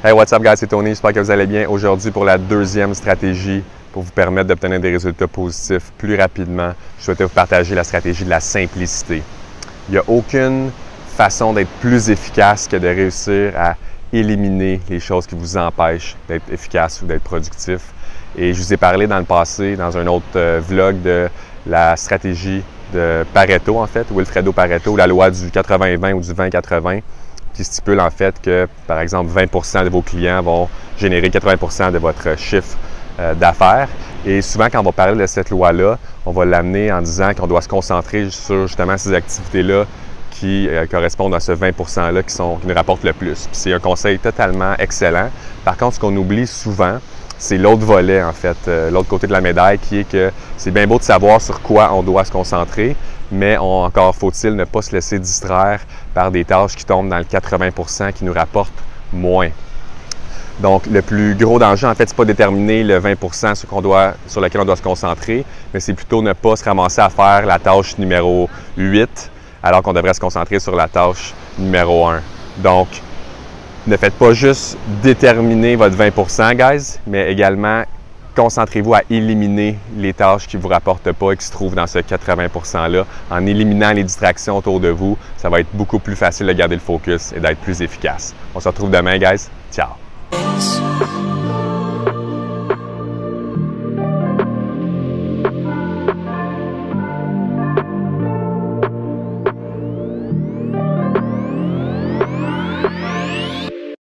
Hey, what's up guys, c'est Tony, j'espère que vous allez bien. Aujourd'hui pour la deuxième stratégie pour vous permettre d'obtenir des résultats positifs plus rapidement, je souhaitais vous partager la stratégie de la simplicité. Il n'y a aucune façon d'être plus efficace que de réussir à éliminer les choses qui vous empêchent d'être efficace ou d'être productif. Et je vous ai parlé dans le passé, dans un autre vlog, de la stratégie de Pareto en fait, Wilfredo Pareto, la loi du 80-20 ou du 20-80, qui stipule en fait que, par exemple, 20 de vos clients vont générer 80 de votre chiffre d'affaires. Et souvent, quand on va parler de cette loi-là, on va l'amener en disant qu'on doit se concentrer sur justement ces activités-là qui correspondent à ce 20 %-là qui nous rapportent le plus. C'est un conseil totalement excellent. Par contre, ce qu'on oublie souvent, c'est l'autre volet, en fait, l'autre côté de la médaille, qui est que c'est bien beau de savoir sur quoi on doit se concentrer, mais encore faut-il ne pas se laisser distraire par des tâches qui tombent dans le 80 % qui nous rapportent moins. Donc, le plus gros danger, en fait, c'est pas déterminer le 20 % sur lequel on doit se concentrer, mais c'est plutôt ne pas se ramasser à faire la tâche numéro 8, alors qu'on devrait se concentrer sur la tâche numéro 1. Donc, ne faites pas juste déterminer votre 20 % guys, mais également concentrez-vous à éliminer les tâches qui ne vous rapportent pas et qui se trouvent dans ce 80 %-là. En éliminant les distractions autour de vous, ça va être beaucoup plus facile de garder le focus et d'être plus efficace. On se retrouve demain, guys. Ciao!